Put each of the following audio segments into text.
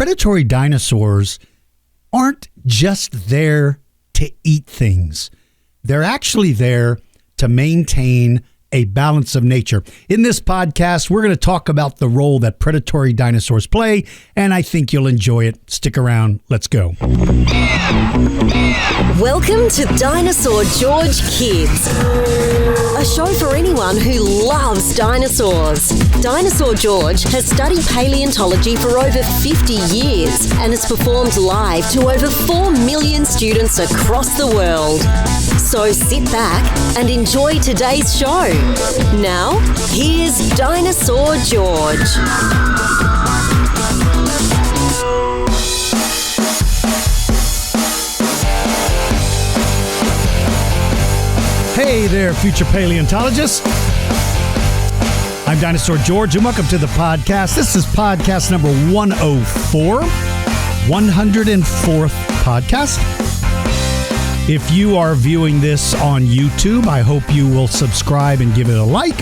predatory dinosaurs aren't just there to eat things. They're actually there to maintain a balance of nature. In this podcast, we're going to talk about the role that predatory dinosaurs play, and I think you'll enjoy it. Stick around. Let's go. Welcome to Dinosaur George Kids, a show for anyone who loves dinosaurs. Dinosaur George has studied paleontology for over 50 years and has performed live to over 4 million students across the world. So sit back and enjoy today's show. Now, here's Dinosaur George. Hey there, future paleontologists. I'm Dinosaur George, and welcome to the podcast. This is podcast number 104, 104th podcast. If you are viewing this on YouTube, I hope you will subscribe and give it a like.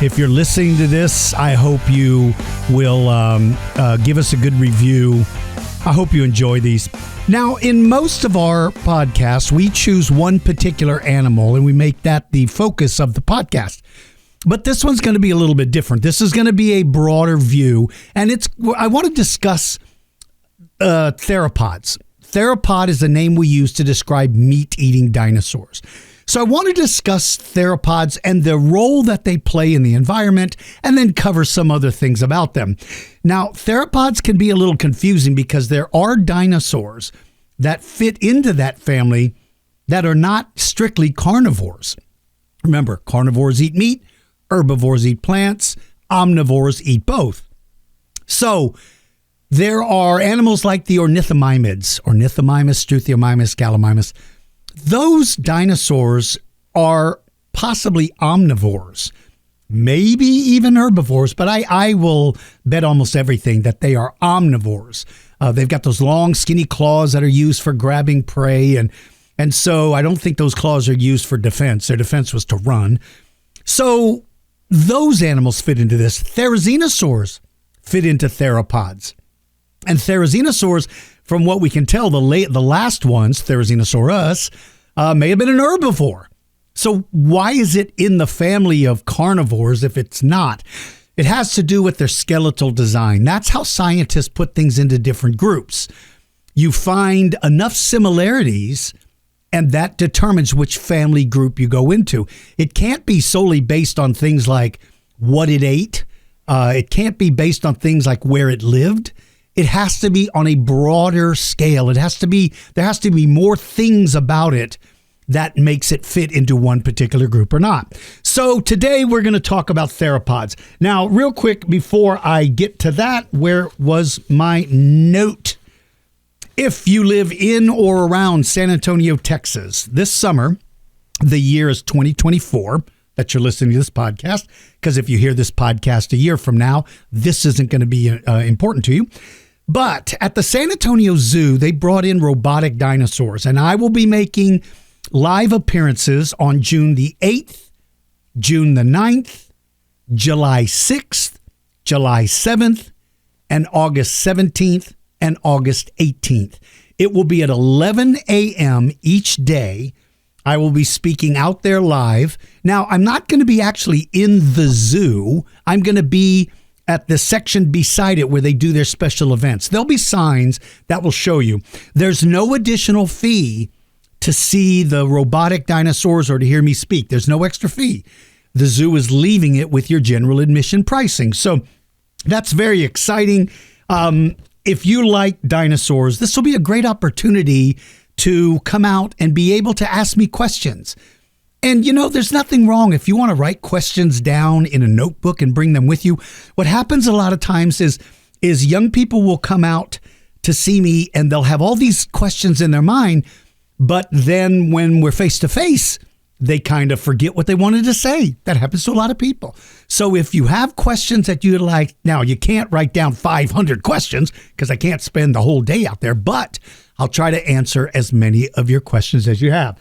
If you're listening to this, I hope you will give us a good review. I hope you enjoy these. Now, in most of our podcasts, we choose one particular animal and we make that the focus of the podcast. But this one's going to be a little bit different. This is going to be a broader view, and I want to discuss theropods. Theropod is the name we use to describe meat-eating dinosaurs. So I want to discuss theropods and the role that they play in the environment, and then cover some other things about them. Now, theropods can be a little confusing because there are dinosaurs that fit into that family that are not strictly carnivores. Remember, carnivores eat meat, herbivores eat plants, omnivores eat both. So there are animals like the ornithomimids, Ornithomimus, Struthiomimus, Gallimimus. Those dinosaurs are possibly omnivores, maybe even herbivores, but I will bet almost everything that they are omnivores. They've got those long, skinny claws that are used for grabbing prey, and so I don't think those claws are used for defense. Their defense was to run. So those animals fit into this. Therizinosaurs fit into theropods. And therizinosaurs, from what we can tell, the last ones, Therizinosaurus, may have been an herbivore. So why is it in the family of carnivores if it's not? It has to do with their skeletal design. That's how scientists put things into different groups. You find enough similarities, and that determines which family group you go into. It can't be solely based on things like what it ate. It can't be based on things like where it lived. It has to be on a broader scale. There has to be more things about it that makes it fit into one particular group or not. So today we're going to talk about theropods. Now, real quick, before I get to that, where was my note? If you live in or around San Antonio, Texas, this summer, the year is 2024 that you're listening to this podcast, because if you hear this podcast a year from now, this isn't going to be important to you. But at the San Antonio Zoo, they brought in robotic dinosaurs, and I will be making live appearances on June the 8th, June the 9th, July 6th, July 7th, and August 17th and August 18th. It will be at 11 a.m. each day. I will be speaking out there live. Now, I'm not going to be actually in the zoo. I'm going to be at the section beside it where they do their special events. There'll be signs that will show you. There's no additional fee to see the robotic dinosaurs or to hear me speak. There's no extra fee. The zoo is leaving it with your general admission pricing. So that's very exciting. If you like dinosaurs, this will be a great opportunity to come out and be able to ask me questions. And, there's nothing wrong if you want to write questions down in a notebook and bring them with you. What happens a lot of times is young people will come out to see me and they'll have all these questions in their mind, but then when we're face to face, they kind of forget what they wanted to say. That happens to a lot of people. So if you have questions that you'd like, now you can't write down 500 questions because I can't spend the whole day out there, but I'll try to answer as many of your questions as you have.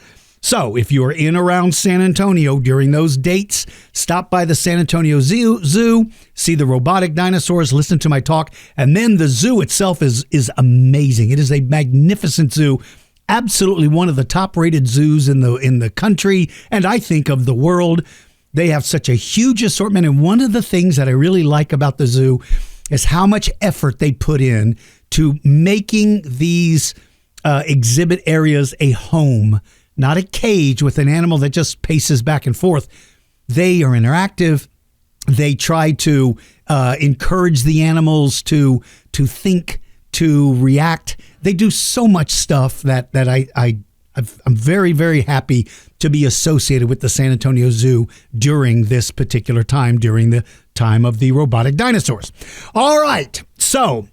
So if you're in around San Antonio during those dates, stop by the San Antonio Zoo, see the robotic dinosaurs, listen to my talk, and then the zoo itself is amazing. It is a magnificent zoo, absolutely one of the top-rated zoos in the country, and I think of the world. They have such a huge assortment, and one of the things that I really like about the zoo is how much effort they put in to making these exhibit areas a home, not a cage with an animal that just paces back and forth. They are interactive. They try to encourage the animals to think, to react. They do so much stuff that I'm very, very happy to be associated with the San Antonio Zoo during this particular time, during the time of the robotic dinosaurs. All right, so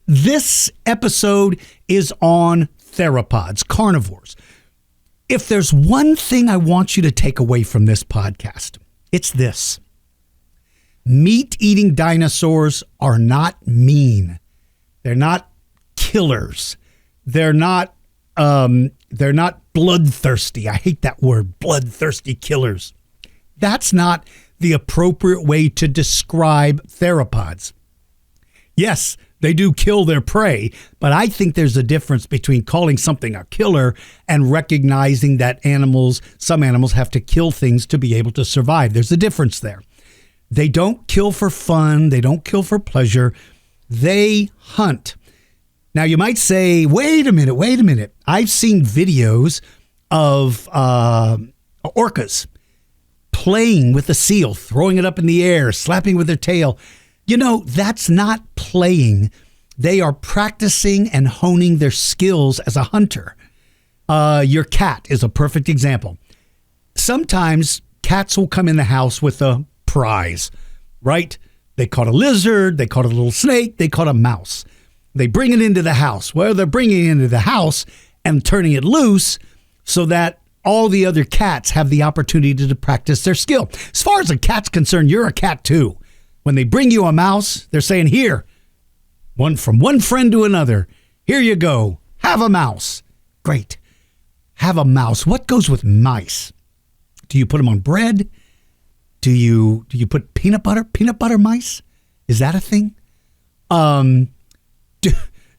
this episode is on theropods, carnivores. If there's one thing I want you to take away from this podcast, it's this. Meat-eating dinosaurs are not mean. They're not killers. They're not bloodthirsty. I hate that word, bloodthirsty killers. That's not the appropriate way to describe theropods. Yes, they do kill their prey, but I think there's a difference between calling something a killer and recognizing that some animals have to kill things to be able to survive. There's a difference there. They don't kill for fun. They don't kill for pleasure. They hunt. Now, you might say, wait a minute. I've seen videos of orcas playing with a seal, throwing it up in the air, slapping with their tail. You know, that's not playing. They are practicing and honing their skills as a hunter. Your cat is a perfect example. Sometimes cats will come in the house with a prize, right? They caught a lizard, they caught a little snake, they caught a mouse. They bring it into the house. Well, they're bringing it into the house and turning it loose so that all the other cats have the opportunity to practice their skill. As far as a cat's concerned, you're a cat too. When they bring you a mouse, they're saying, here, from one friend to another, here you go, have a mouse. Great. Have a mouse. What goes with mice? Do you put them on bread? Do you put peanut butter mice? Is that a thing?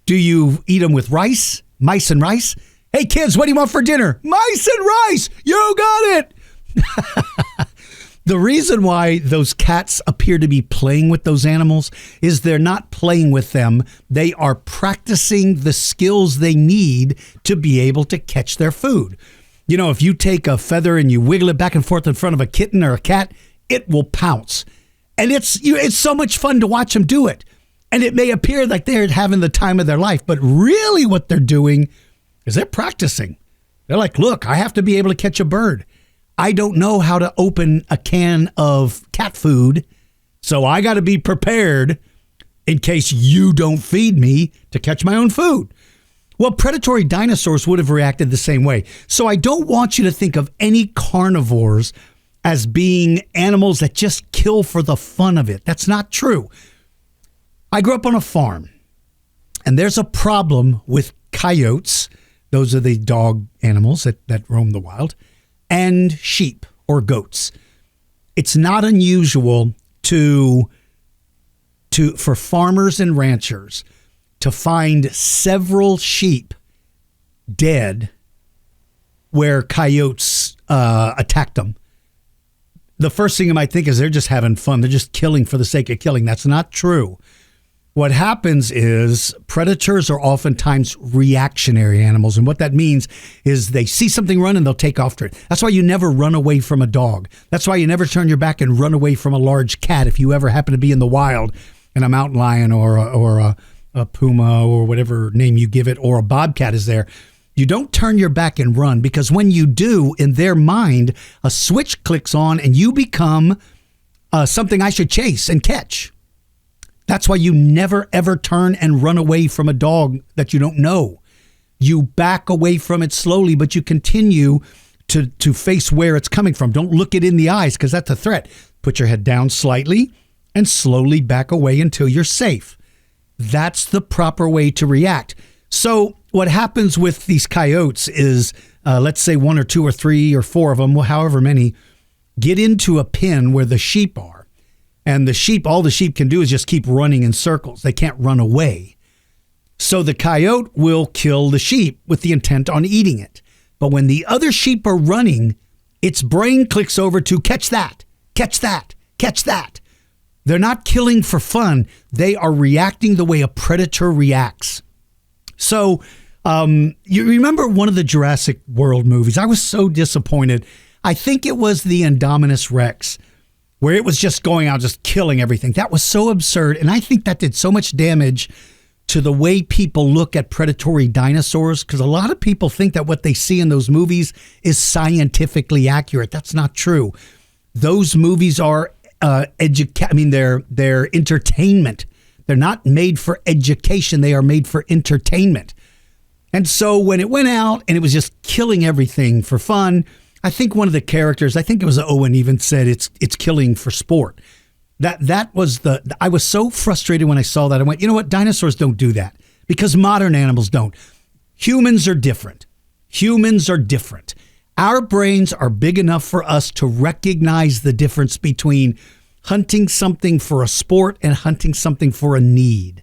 Do you eat them with rice? Mice and rice? Hey kids, what do you want for dinner? Mice and rice! You got it! The reason why those cats appear to be playing with those animals is they're not playing with them. They are practicing the skills they need to be able to catch their food. You know, if you take a feather and you wiggle it back and forth in front of a kitten or a cat, it will pounce. And it's so much fun to watch them do it. And it may appear like they're having the time of their life, but really what they're doing is they're practicing. They're like, look, I have to be able to catch a bird. I don't know how to open a can of cat food, so I got to be prepared in case you don't feed me to catch my own food. Well, predatory dinosaurs would have reacted the same way. So I don't want you to think of any carnivores as being animals that just kill for the fun of it. That's not true. I grew up on a farm, and there's a problem with coyotes. Those are the dog animals that roam the wild, and sheep or goats. It's not unusual for farmers and ranchers to find several sheep dead where coyotes attacked them. The first thing you might think is they're just having fun. They're just killing for the sake of killing. That's not true. What happens is predators are oftentimes reactionary animals. And what that means is they see something run and they'll take after it. That's why you never run away from a dog. That's why you never turn your back and run away from a large cat if you ever happen to be in the wild and a mountain lion or a puma or whatever name you give it, or a bobcat is there. You don't turn your back and run, because when you do, in their mind, a switch clicks on and you become something I should chase and catch. That's why you never, ever turn and run away from a dog that you don't know. You back away from it slowly, but you continue to face where it's coming from. Don't look it in the eyes, because that's a threat. Put your head down slightly and slowly back away until you're safe. That's the proper way to react. So what happens with these coyotes is let's say one or two or three or four of them, however many, get into a pen where the sheep are. And all the sheep can do is just keep running in circles. They can't run away. So the coyote will kill the sheep with the intent on eating it. But when the other sheep are running, its brain clicks over to catch that, catch that, catch that. They're not killing for fun. They are reacting the way a predator reacts. So you remember one of the Jurassic World movies? I was so disappointed. I think it was the Indominus Rex, where it was just going out, just killing everything. That was so absurd. And I think that did so much damage to the way people look at predatory dinosaurs, because a lot of people think that what they see in those movies is scientifically accurate. That's not true. Those movies are they're entertainment. They're not made for education. They are made for entertainment. And so when it went out and it was just killing everything for fun, I think one of the characters, I think it was Owen, even said it's killing for sport. That was I was so frustrated when I saw that. I went, you know what? Dinosaurs don't do that because modern animals don't. Humans are different. Humans are different. Our brains are big enough for us to recognize the difference between hunting something for a sport and hunting something for a need.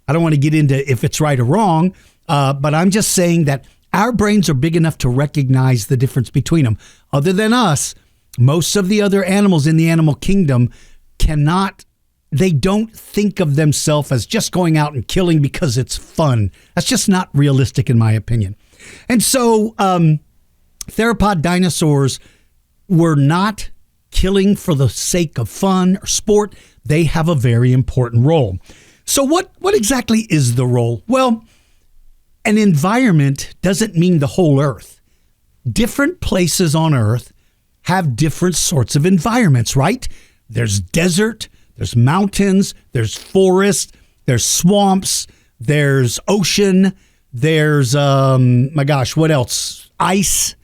I don't want to get into if it's right or wrong, but I'm just saying that our brains are big enough to recognize the difference between them. Other than us, most of the other animals in the animal kingdom they don't think of themselves as just going out and killing because it's fun. That's just not realistic in my opinion. And so theropod dinosaurs were not killing for the sake of fun or sport. They have a very important role. So what exactly is the role? Well, an environment doesn't mean the whole earth. Different places on earth have different sorts of environments, right? There's desert, there's mountains, there's forest, there's swamps, there's ocean, there's, what else? Ice.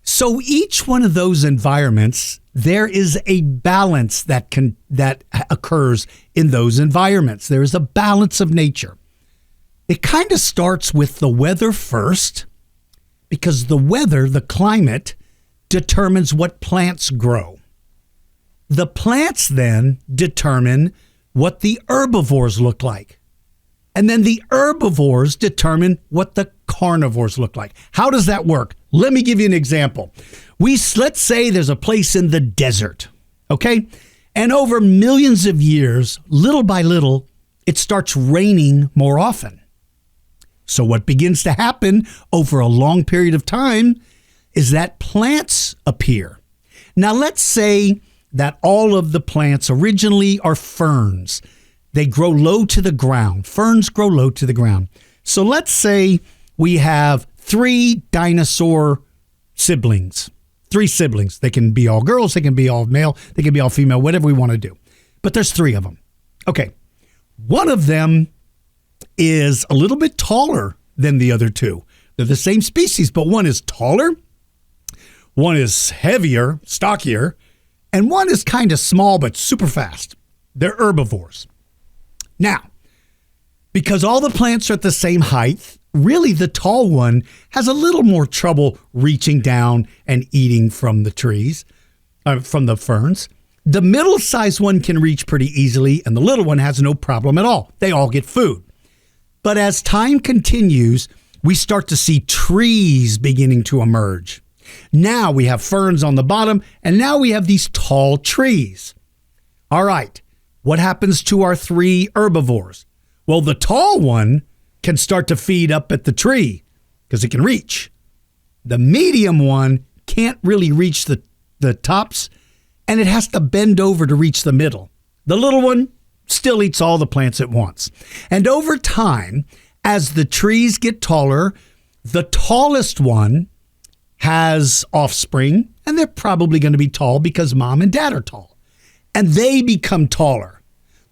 So each one of those environments, there is a balance that occurs in those environments. There is a balance of nature. It kind of starts with the weather first, because the weather, the climate, determines what plants grow. The plants then determine what the herbivores look like. And then the herbivores determine what the carnivores look like. How does that work? Let me give you an example. Let's say there's a place in the desert, okay? And over millions of years, little by little, it starts raining more often. So what begins to happen over a long period of time is that plants appear. Now let's say that all of the plants originally are ferns. They grow low to the ground. Ferns grow low to the ground. So let's say we have 3 dinosaur siblings. 3 siblings. They can be all girls. They can be all male. They can be all female, whatever we want to do. But there's 3 of them. Okay. One of them is a little bit taller than the other 2. They're the same species, but one is taller, one is heavier, stockier, and one is kind of small but super fast. They're herbivores. Now, because all the plants are at the same height, really the tall one has a little more trouble reaching down and eating from the trees, from the ferns. The middle-sized one can reach pretty easily, and the little one has no problem at all. They all get food. But as time continues, we start to see trees beginning to emerge. Now we have ferns on the bottom, and now we have these tall trees. All right, what happens to our 3 herbivores? Well, the tall one can start to feed up at the tree because it can reach. The medium one can't really reach the tops, and it has to bend over to reach the middle. The little one still eats all the plants at once. And over time, as the trees get taller, the tallest one has offspring, and they're probably going to be tall because mom and dad are tall. And they become taller.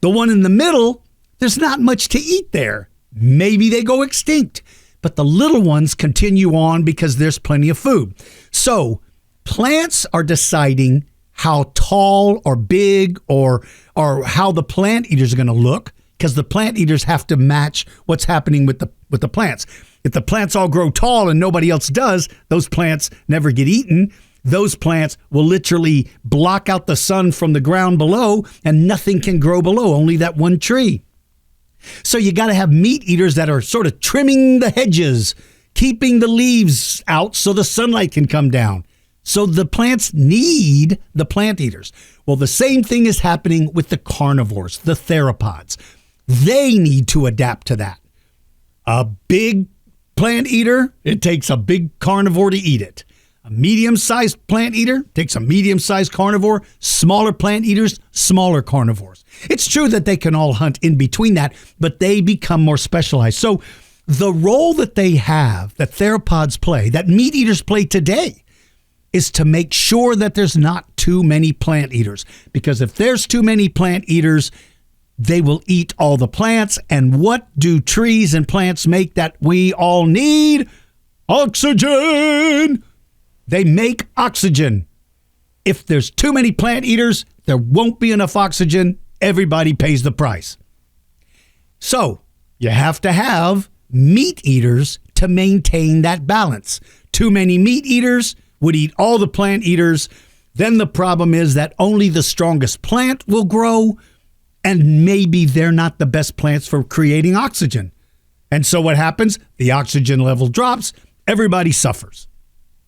The one in the middle, there's not much to eat there. Maybe they go extinct. But the little ones continue on because there's plenty of food. So plants are deciding how tall or big or how the plant eaters are going to look, because the plant eaters have to match what's happening with with the plants. If the plants all grow tall and nobody else does, those plants never get eaten. Those plants will literally block out the sun from the ground below, and nothing can grow below, only that one tree. So you got to have meat eaters that are sort of trimming the hedges, keeping the leaves out so the sunlight can come down. So the plants need the plant eaters. Well, the same thing is happening with the carnivores, the theropods. They need to adapt to that. A big plant eater, it takes a big carnivore to eat it. A medium-sized plant eater takes a medium-sized carnivore. Smaller plant eaters, smaller carnivores. It's true that they can all hunt in between that, but they become more specialized. So the role that they have, that theropods play, that meat eaters play today, is to make sure that there's not too many plant eaters. Because if there's too many plant eaters, they will eat all the plants. And what do trees and plants make that we all need? Oxygen! They make oxygen. If there's too many plant eaters, there won't be enough oxygen. Everybody pays the price. So you have to have meat eaters to maintain that balance. Too many meat eaters would eat all the plant eaters. Then the problem is that only the strongest plant will grow, and maybe they're not the best plants for creating oxygen. And so what happens? The oxygen level drops. Everybody suffers.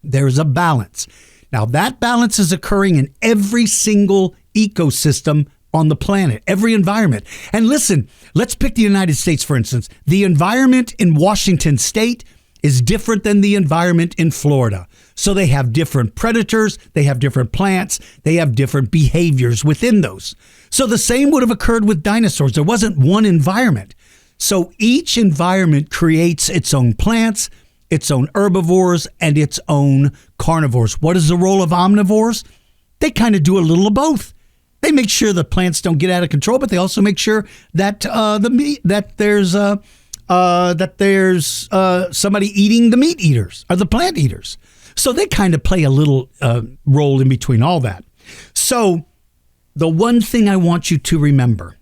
There's a balance. Now, that balance is occurring in every single ecosystem on the planet, every environment. And listen, let's pick the United States, for instance. The environment in Washington State is different than the environment in Florida. So they have different predators, they have different plants, they have different behaviors within those. So the same would have occurred with dinosaurs. There wasn't one environment. So each environment creates its own plants, its own herbivores, and its own carnivores. What is the role of omnivores? They kind of do a little of both. They make sure the plants don't get out of control, but they also make sure that there's somebody eating the meat eaters or the plant eaters. So they kind of play a little role in between all that. So the one thing I want you to remember,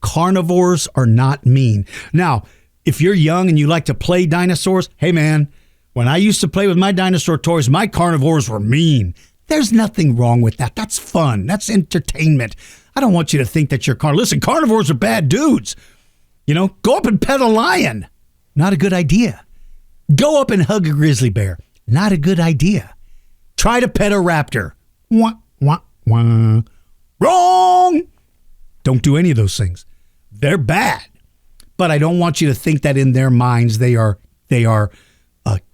carnivores are not mean. Now, if you're young and you like to play dinosaurs, hey man, when I used to play with my dinosaur toys, my carnivores were mean. There's nothing wrong with that. That's fun. That's entertainment. I don't want you to think that you're Listen, carnivores are bad dudes. You know, go up and pet a lion. Not a good idea. Go up and hug a grizzly bear. Not a good idea. Try to pet a raptor. Wah, wah, wah. Wrong. Don't do any of those things. They're bad. But I don't want you to think that in their minds they are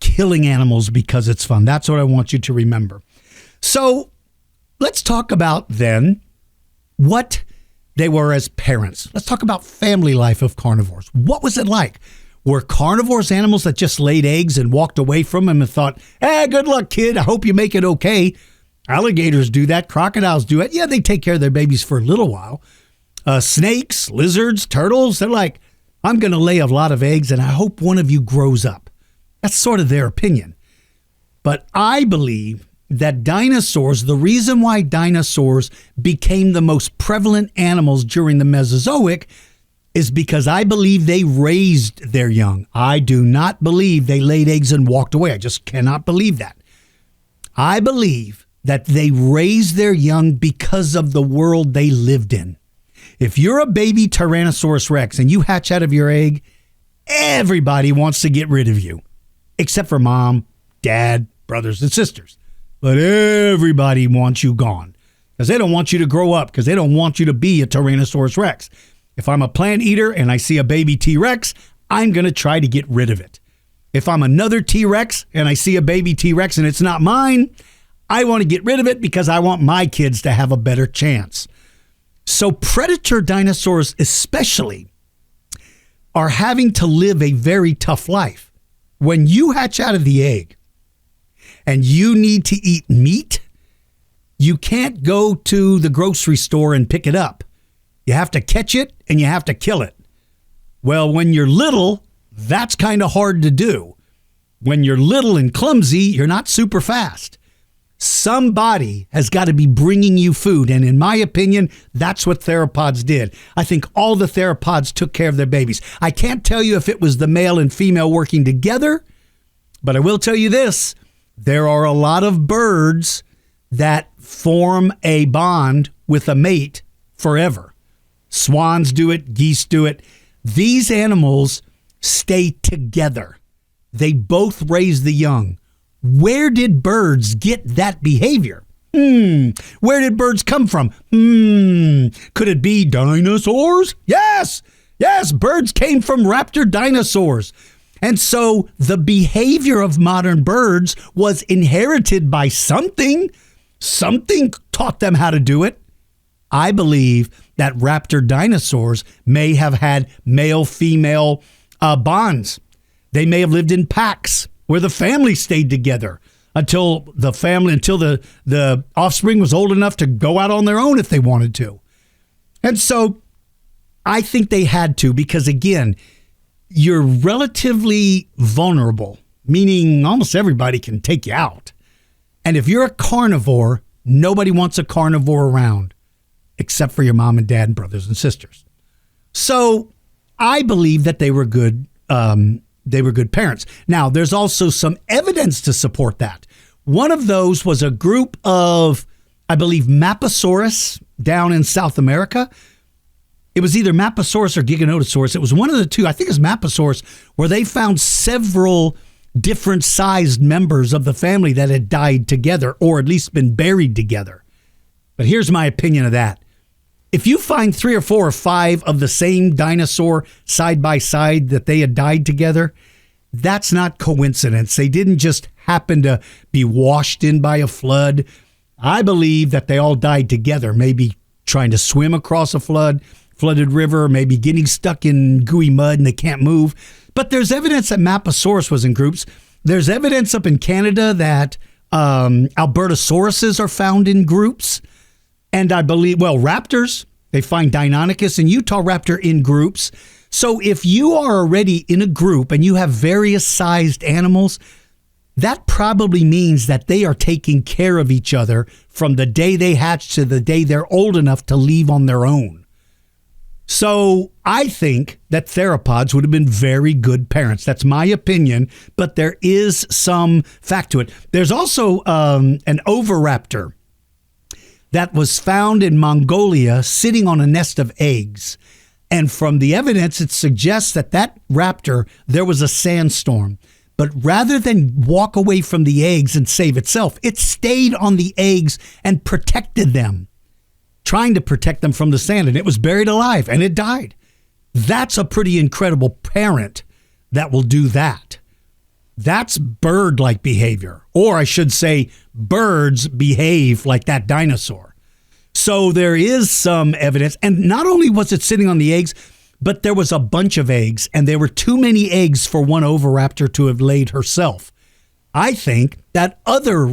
killing animals because it's fun. That's what I want you to remember. So let's talk about then what they were as parents. Let's talk about family life of carnivores. What was it like? Were carnivores animals that just laid eggs and walked away from them and thought, good luck, kid. I hope you make it okay. Alligators do that. Crocodiles do it. Yeah, they take care of their babies for a little while. Snakes, lizards, turtles, they're like, I'm going to lay a lot of eggs and I hope one of you grows up. That's sort of their opinion. But I believe that dinosaurs, the reason why dinosaurs became the most prevalent animals during the Mesozoic is because I believe they raised their young. I do not believe they laid eggs and walked away. I just cannot believe that. I believe that they raised their young because of the world they lived in. If you're a baby Tyrannosaurus Rex and you hatch out of your egg, everybody wants to get rid of you, except for mom, dad, brothers, and sisters. But everybody wants you gone because they don't want you to grow up, because they don't want you to be a Tyrannosaurus Rex. If I'm a plant eater and I see a baby T-Rex, I'm going to try to get rid of it. If I'm another T-Rex and I see a baby T-Rex and it's not mine, I want to get rid of it because I want my kids to have a better chance. So predator dinosaurs especially are having to live a very tough life. When you hatch out of the egg and you need to eat meat, you can't go to the grocery store and pick it up. You have to catch it and you have to kill it. Well, when you're little, that's kind of hard to do. When you're little and clumsy, you're not super fast. Somebody has got to be bringing you food. And in my opinion, that's what theropods did. I think all the theropods took care of their babies. I can't tell you if it was the male and female working together, but I will tell you this. There are a lot of birds that form a bond with a mate forever. Swans do it, geese do it. These animals stay together. They both raise the young. Where did birds get that behavior? Where did birds come from? Could it be dinosaurs? Yes, birds came from raptor dinosaurs. And so the behavior of modern birds was inherited by something. Something taught them how to do it. I believe that raptor dinosaurs may have had male-female bonds. They may have lived in packs where the family stayed together until the offspring was old enough to go out on their own if they wanted to. And so I think they had to, because again, you're relatively vulnerable, meaning almost everybody can take you out. And if you're a carnivore, nobody wants a carnivore around except for your mom and dad and brothers and sisters. So I believe that they were good. They were good parents. Now, there's also some evidence to support that. One of those was a group of, I believe, Maposaurus down in South America. It was either Maposaurus or Giganotosaurus. It was one of the two. I think it's Maposaurus, where they found several different sized members of the family that had died together, or at least been buried together. But here's my opinion of that. If you find 3 or 4 or 5 of the same dinosaur side by side that they had died together, that's not coincidence. They didn't just happen to be washed in by a flood. I believe that they all died together, maybe trying to swim across a flooded river, maybe getting stuck in gooey mud and they can't move. But there's evidence that Maposaurus was in groups. There's evidence up in Canada that Albertosauruses are found in groups. And I believe, raptors, they find Deinonychus and Utah raptor in groups. So if you are already in a group and you have various sized animals, that probably means that they are taking care of each other from the day they hatch to the day they're old enough to leave on their own. So I think that theropods would have been very good parents. That's my opinion, but there is some fact to it. There's also an oviraptor that was found in Mongolia sitting on a nest of eggs. And from the evidence, it suggests that raptor, there was a sandstorm. But rather than walk away from the eggs and save itself, it stayed on the eggs and protected them, trying to protect them from the sand. And it was buried alive and it died. That's a pretty incredible parent that will do that. That's bird-like behavior. Or I should say, birds behave like that dinosaur. So there is some evidence. And not only was it sitting on the eggs, but there was a bunch of eggs. And there were too many eggs for one oviraptor to have laid herself. I think that other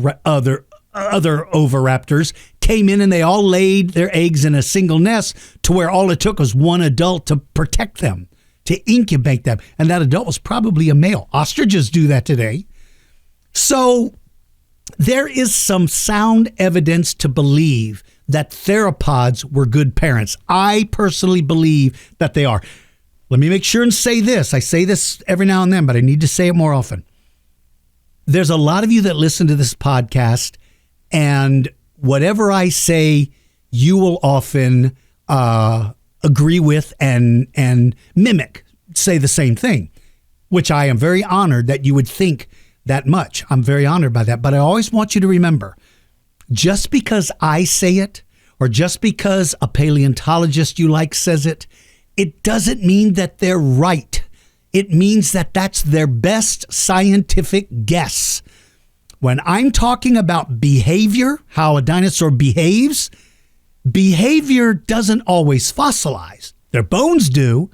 oviraptors came in and they all laid their eggs in a single nest to where all it took was one adult to protect them, to incubate them. And that adult was probably a male. Ostriches do that today. So there is some sound evidence to believe that theropods were good parents. I personally believe that they are. Let me make sure and say this. I say this every now and then, but I need to say it more often. There's a lot of you that listen to this podcast, and whatever I say, you will often agree with and mimic, say the same thing, which I am very honored that you would think that much. I'm very honored by that. But I always want you to remember, just because I say it, or just because a paleontologist you like says it, it doesn't mean that they're right. It means that that's their best scientific guess. When I'm talking about behavior, how a dinosaur behaves, behavior doesn't always fossilize. Their bones do,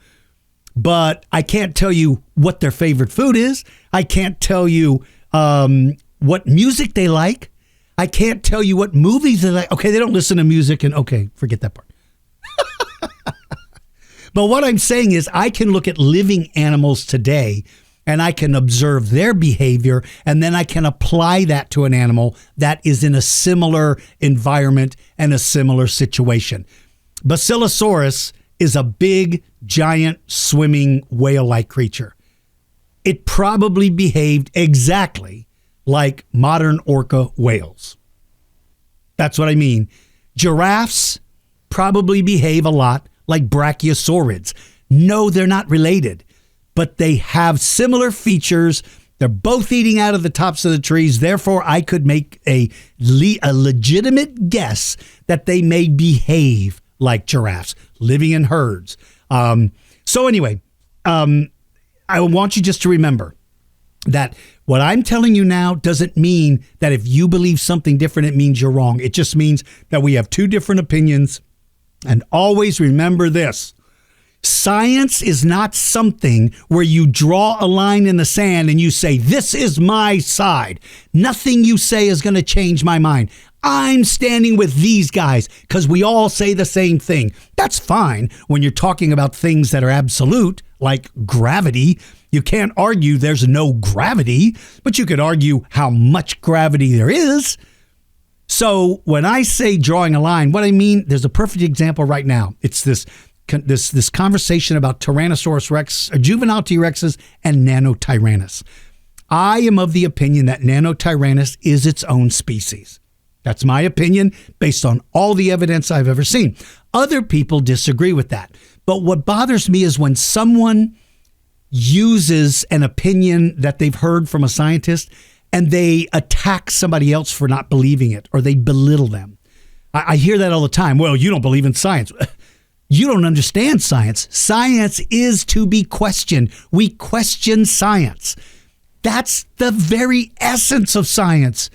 but I can't tell you what their favorite food is. I can't tell you what music they like. I can't tell you what movies they like. Okay, they don't listen to music, and okay, forget that part. But what I'm saying is I can look at living animals today and I can observe their behavior, and then I can apply that to an animal that is in a similar environment and a similar situation. Basilosaurus is a big, giant, swimming whale-like creature. It probably behaved exactly like modern orca whales. That's what I mean. Giraffes probably behave a lot like brachiosaurids. No, they're not related, but they have similar features. They're both eating out of the tops of the trees. Therefore, I could make a legitimate guess that they may behave like giraffes, living in herds. So anyway, I want you just to remember that what I'm telling you now doesn't mean that if you believe something different, it means you're wrong. It just means that we have two different opinions. And always remember this. Science is not something where you draw a line in the sand and you say, this is my side. Nothing you say is going to change my mind. I'm standing with these guys because we all say the same thing. That's fine when you're talking about things that are absolute, like gravity. You can't argue there's no gravity, but you could argue how much gravity there is. So when I say drawing a line, what I mean, there's a perfect example right now. It's this conversation about Tyrannosaurus rex, juvenile T-Rexes, and Nanotyrannus. I am of the opinion that Nanotyrannus is its own species. That's my opinion based on all the evidence I've ever seen. Other people disagree with that. But what bothers me is when someone uses an opinion that they've heard from a scientist and they attack somebody else for not believing it, or they belittle them. I hear that all the time. Well, you don't believe in science. You don't understand science. Science is to be questioned. We question science. That's the very essence of science.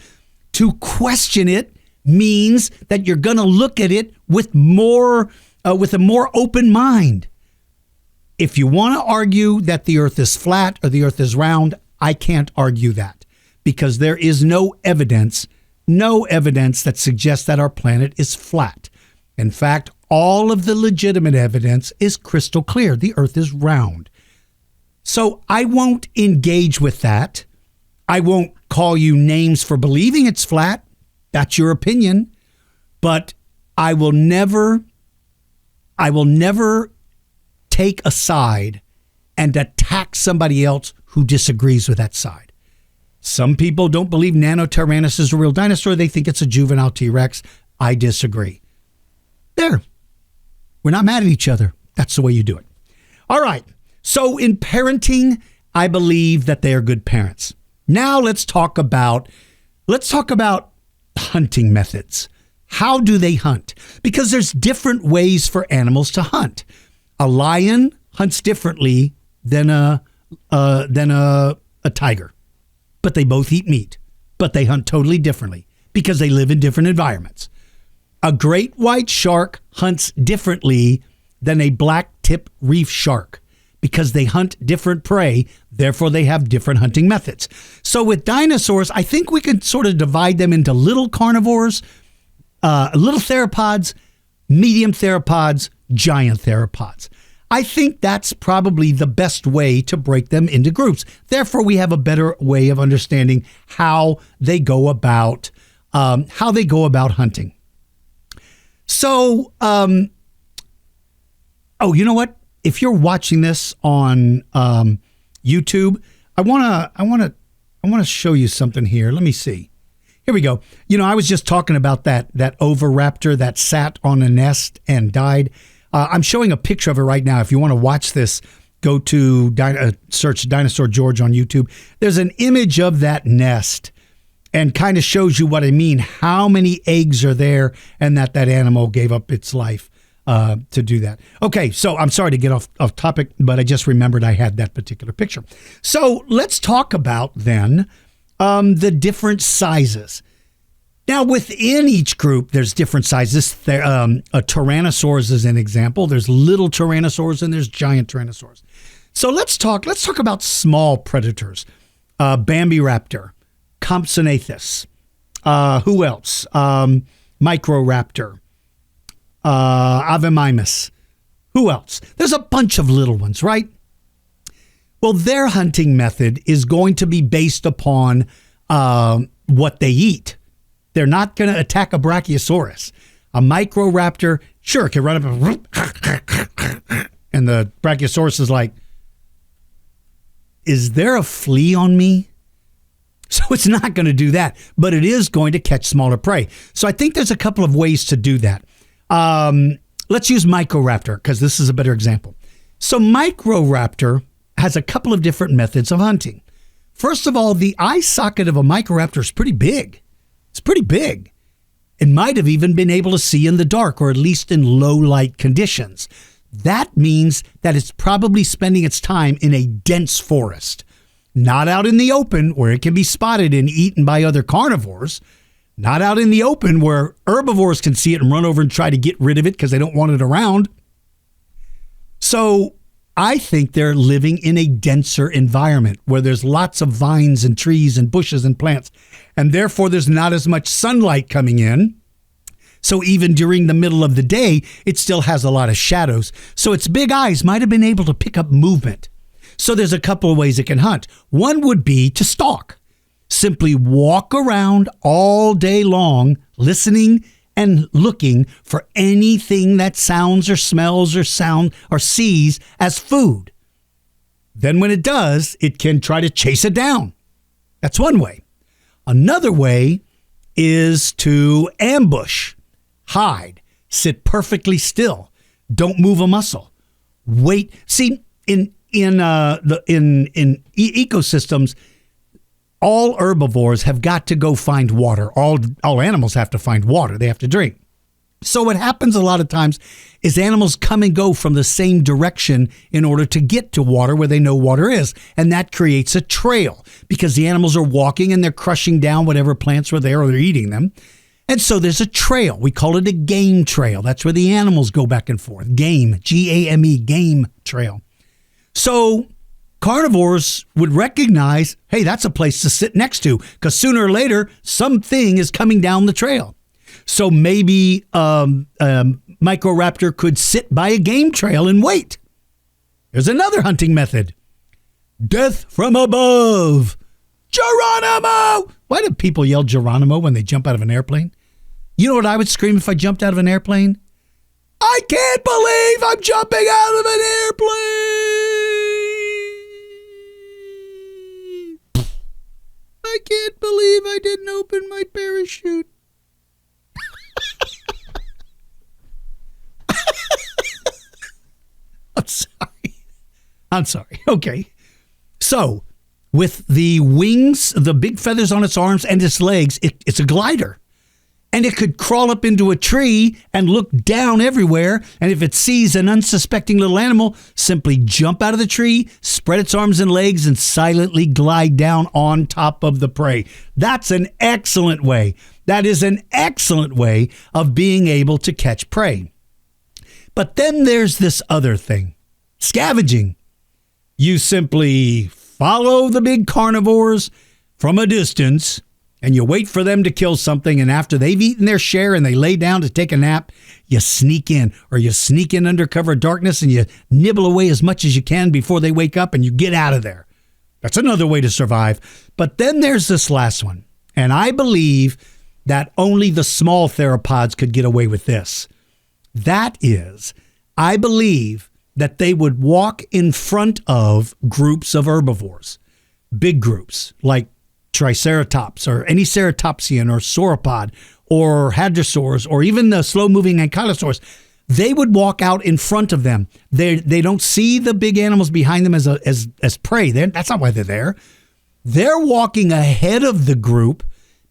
To question it means that you're going to look at it with a more open mind. If you want to argue that the earth is flat or the earth is round, I can't argue that because there is no evidence that suggests that our planet is flat. In fact, all of the legitimate evidence is crystal clear. The earth is round. So I won't engage with that. I won't call you names for believing it's flat. That's your opinion. But I will never take a side and attack somebody else who disagrees with that side. Some people don't believe Nanotyrannus is a real dinosaur. They think it's a juvenile T-Rex. I disagree. There. We're not mad at each other. That's the way you do it. All right. So in parenting, I believe that they are good parents. Now let's talk about hunting methods. How do they hunt? Because there's different ways for animals to hunt. A lion hunts differently than a tiger, but they both eat meat, but they hunt totally differently because they live in different environments. A great white shark hunts differently than a black-tip reef shark because they hunt different prey, therefore they have different hunting methods. So with dinosaurs, I think we can sort of divide them into little carnivores, little theropods, medium theropods, giant theropods. I think that's probably the best way to break them into groups. Therefore, we have a better way of understanding how they go about hunting. So, you know what? If you're watching this on YouTube, I want to show you something here. Let me see. Here we go. You know, I was just talking about that oviraptor that sat on a nest and died. I'm showing a picture of it right now. If you want to watch this, go to search Dinosaur George on YouTube. There's an image of that nest and kind of shows you what I mean, how many eggs are there, and that animal gave up its life to do that. Okay, so I'm sorry to get off topic, but I just remembered I had that particular picture. So let's talk about then the different sizes. Now, within each group, there's different sizes. A Tyrannosaurus is an example. There's little Tyrannosaurs and there's giant Tyrannosaurs. So let's talk about small predators. Bambiraptor, Compsognathus. Who else? Microraptor. Avemimus. Who else? There's a bunch of little ones, right? Well, their hunting method is going to be based upon what they eat. They're not going to attack a brachiosaurus. A microraptor, sure, can run up and the brachiosaurus is like, is there a flea on me? So it's not going to do that, but it is going to catch smaller prey. So I think there's a couple of ways to do that. Let's use Microraptor because this is a better example. So Microraptor has a couple of different methods of hunting. First of all, the eye socket of a Microraptor is pretty big. It's pretty big. It might have even been able to see in the dark or at least in low light conditions. That means that it's probably spending its time in a dense forest. Not out in the open where it can be spotted and eaten by other carnivores. Not out in the open where herbivores can see it and run over and try to get rid of it because they don't want it around. So I think they're living in a denser environment where there's lots of vines and trees and bushes and plants. And therefore there's not as much sunlight coming in. So even during the middle of the day, it still has a lot of shadows. So its big eyes might have been able to pick up movement. So there's a couple of ways it can hunt. One would be to stalk. Simply walk around all day long, listening and looking for anything that sounds or smells or sound or sees as food. Then when it does, it can try to chase it down. That's one way. Another way is to ambush, hide, sit perfectly still, don't move a muscle, wait. See, in ecosystems, all herbivores have got to go find water. All animals have to find water. They have to drink. So what happens a lot of times is animals come and go from the same direction in order to get to water where they know water is. And that creates a trail because the animals are walking and they're crushing down whatever plants were there or they're eating them. And so there's a trail. We call it a game trail. That's where the animals go back and forth. Game, G-A-M-E, game trail. So carnivores would recognize, hey, that's a place to sit next to because sooner or later, something is coming down the trail. So maybe Microraptor could sit by a game trail and wait. There's another hunting method. Death from above. Geronimo! Why do people yell Geronimo when they jump out of an airplane? You know what I would scream if I jumped out of an airplane? I can't believe I'm jumping out of an airplane. I can't believe I didn't open my parachute. I'm sorry. Okay. So, with the wings, the big feathers on its arms and its legs, it's a glider. And it could crawl up into a tree and look down everywhere. And if it sees an unsuspecting little animal, simply jump out of the tree, spread its arms and legs, and silently glide down on top of the prey. That's an excellent way. That is an excellent way of being able to catch prey. But then there's this other thing, scavenging. You simply follow the big carnivores from a distance and you wait for them to kill something. And after they've eaten their share and they lay down to take a nap, you sneak in under cover of darkness and you nibble away as much as you can before they wake up and you get out of there. That's another way to survive. But then there's this last one. And I believe that only the small theropods could get away with this. That is, I believe that they would walk in front of groups of herbivores, big groups like Triceratops or any ceratopsian or sauropod or hadrosaurs or even the slow-moving ankylosaurs. They would walk out in front of them. They don't see the big animals behind them as prey. That's not why they're there. They're walking ahead of the group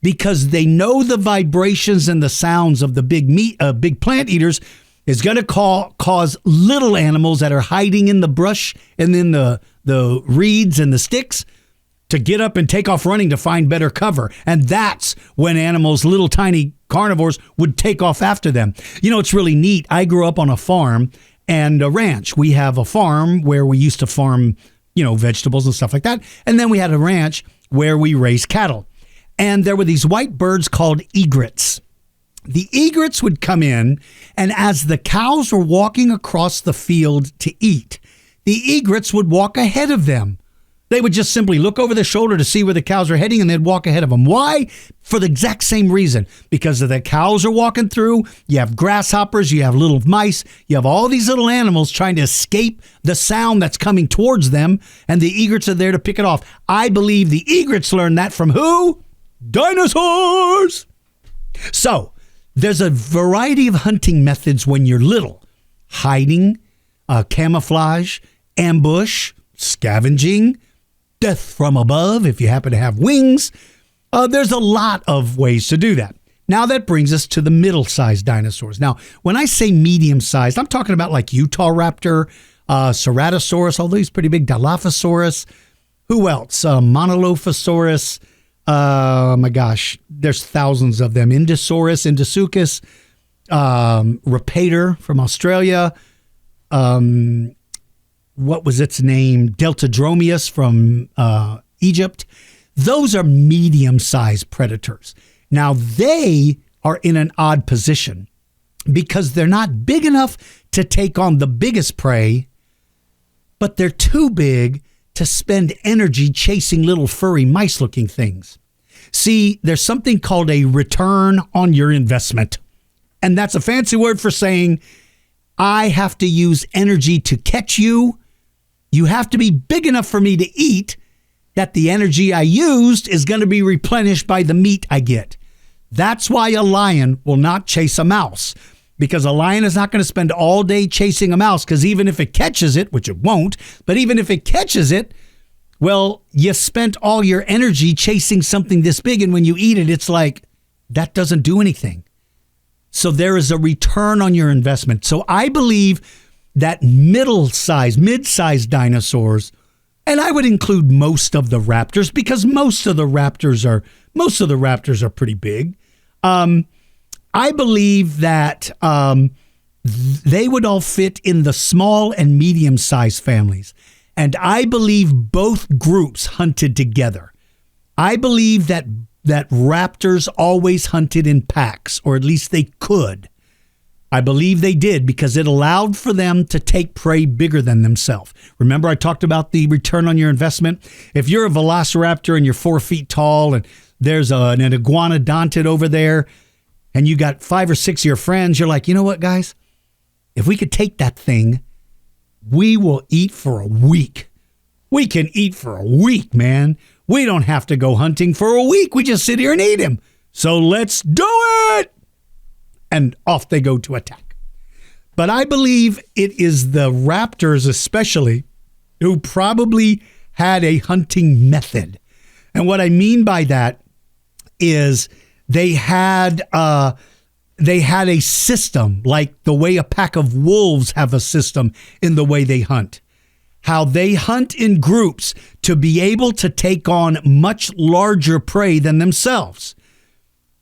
because they know the vibrations and the sounds of the big plant eaters is going to cause little animals that are hiding in the brush and in the reeds and the sticks to get up and take off running to find better cover. And that's when animals, little tiny carnivores, would take off after them. You know, it's really neat. I grew up on a farm and a ranch. We have a farm where we used to farm, vegetables and stuff like that. And then we had a ranch where we raised cattle. And there were these white birds called egrets. The egrets would come in, and as the cows were walking across the field to eat, the egrets would walk ahead of them. They would just simply look over their shoulder to see where the cows are heading, and they'd walk ahead of them. Why? For the exact same reason. Because the cows are walking through, you have grasshoppers, you have little mice, you have all these little animals trying to escape the sound that's coming towards them, and the egrets are there to pick it off. I believe the egrets learned that from who? Dinosaurs! So, there's a variety of hunting methods when you're little. Hiding, camouflage, ambush, scavenging, death from above if you happen to have wings. There's a lot of ways to do that. Now that brings us to the middle-sized dinosaurs. Now, when I say medium-sized, I'm talking about like Utah raptor, Ceratosaurus, although he's pretty big, Dilophosaurus. Who else? Monolophosaurus. My gosh, there's thousands of them. Indosaurus, Indosuchus, Rapator from Australia. What was its name? Deltadromeus from Egypt. Those are medium-sized predators. Now, they are in an odd position because they're not big enough to take on the biggest prey, but they're too big to spend energy chasing little furry mice-looking things. See, there's something called a return on your investment, and that's a fancy word for saying I have to use energy to catch you. You have to be big enough for me to eat that the energy I used is going to be replenished by the meat I get. That's why a lion will not chase a mouse, because a lion is not going to spend all day chasing a mouse, because even if it catches it, which it won't, but even if it catches it, well, you spent all your energy chasing something this big, and when you eat it, it's like, that doesn't do anything. So there is a return on your investment. So I believe that mid-sized dinosaurs, and I would include most of the raptors because most of the raptors are pretty big. I believe that they would all fit in the small and medium-sized families. And I believe both groups hunted together. I believe that raptors always hunted in packs, or at least they could. I believe they did because it allowed for them to take prey bigger than themselves. Remember I talked about the return on your investment? If you're a velociraptor and you're 4 feet tall and there's an iguanodontid over there and you got 5 or 6 of your friends, you're like, you know what, guys? If we could take that thing, we will eat for a week. We can eat for a week, man. We don't have to go hunting for a week. We just sit here and eat him. So let's do it. And off they go to attack. But I believe it is the raptors especially who probably had a hunting method. And what I mean by that is they had a system, like the way a pack of wolves have a system in the way they hunt. How they hunt in groups to be able to take on much larger prey than themselves.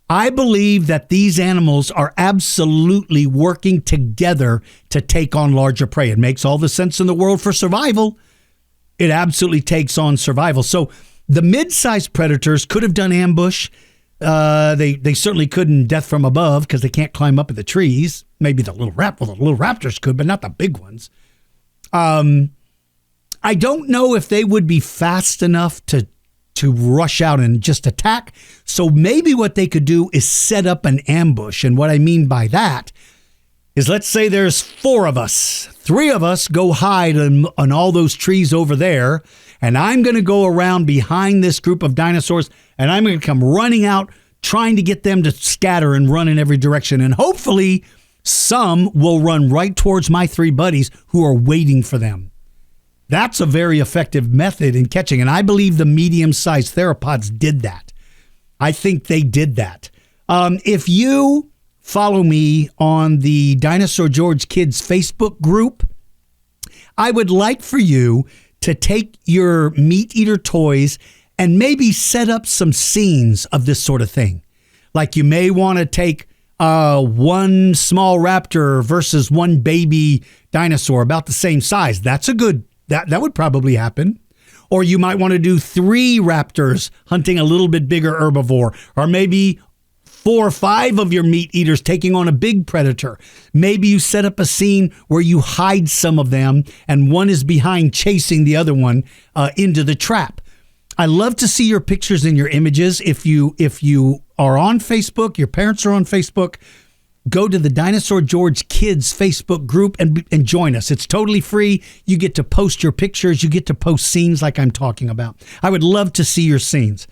I believe that these animals are absolutely working together to take on larger prey. It makes all the sense in the world for survival. It absolutely takes on survival. So the mid-sized predators could have done ambush. They certainly couldn't death from above because they can't climb up in the trees. Maybe the little raptors could, but not the big ones. I don't know if they would be fast enough to rush out and just attack. So maybe what they could do is set up an ambush. And what I mean by that is, let's say there's 4 of us. 3 of us go hide on all those trees over there. And I'm going to go around behind this group of dinosaurs and I'm going to come running out, trying to get them to scatter and run in every direction. And hopefully some will run right towards my 3 buddies who are waiting for them. That's a very effective method in catching. And I believe the medium-sized theropods did that. I think they did that. If you follow me on the Dinosaur George Kids Facebook group, I would like for you to take your meat eater toys and maybe set up some scenes of this sort of thing. Like you may want to take one small raptor versus one baby dinosaur about the same size. That's a good, that would probably happen. Or you might want to do 3 raptors hunting a little bit bigger herbivore, or maybe 4 or 5 of your meat eaters taking on a big predator. Maybe you set up a scene where you hide some of them and one is behind chasing the other one into the trap. I love to see your pictures and your images. If you are on Facebook, your parents are on Facebook, go to the Dinosaur George Kids Facebook group and join us. It's totally free. You get to post your pictures. You get to post scenes like I'm talking about. I would love to see your scenes.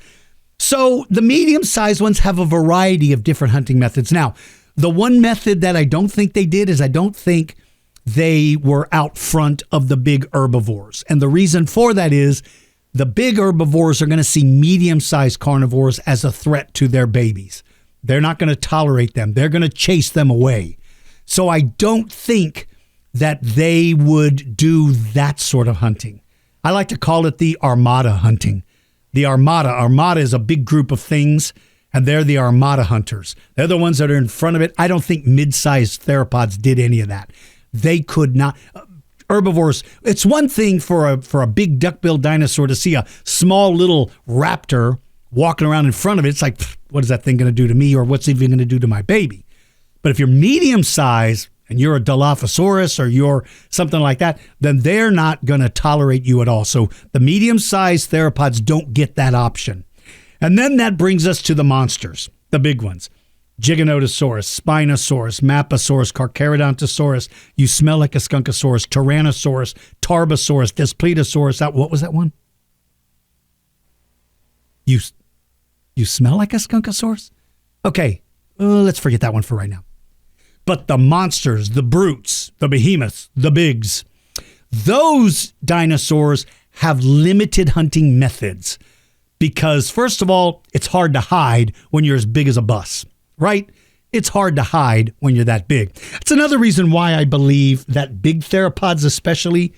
So the medium-sized ones have a variety of different hunting methods. Now, the one method that I don't think they did is I don't think they were out front of the big herbivores. And the reason for that is the big herbivores are going to see medium-sized carnivores as a threat to their babies. They're not going to tolerate them. They're going to chase them away. So I don't think that they would do that sort of hunting. I like to call it the armada hunting. The armada is a big group of things, and they're the armada hunters. They're the ones that are in front of it. I don't think mid-sized theropods did any of that. They could not. Herbivores, it's one thing for a big duck-billed dinosaur to see a small little raptor walking around in front of it. It's like, what is that thing going to do to me, or what's it even going to do to my baby? But if you're medium-sized and you're a Dilophosaurus or you're something like that, then they're not going to tolerate you at all. So the medium-sized theropods don't get that option. And then that brings us to the monsters, the big ones. Giganotosaurus, Spinosaurus, Maposaurus, Carcharodontosaurus, You Smell Like a Skunkosaurus, Tyrannosaurus, Tarbosaurus, Daspletosaurus. What was that one? You smell like a Skunkosaurus? Okay, let's forget that one for right now. But the monsters, the brutes, the behemoths, the bigs, those dinosaurs have limited hunting methods because, first of all, it's hard to hide when you're as big as a bus. Right? It's hard to hide when you're that big. It's another reason why I believe that big theropods especially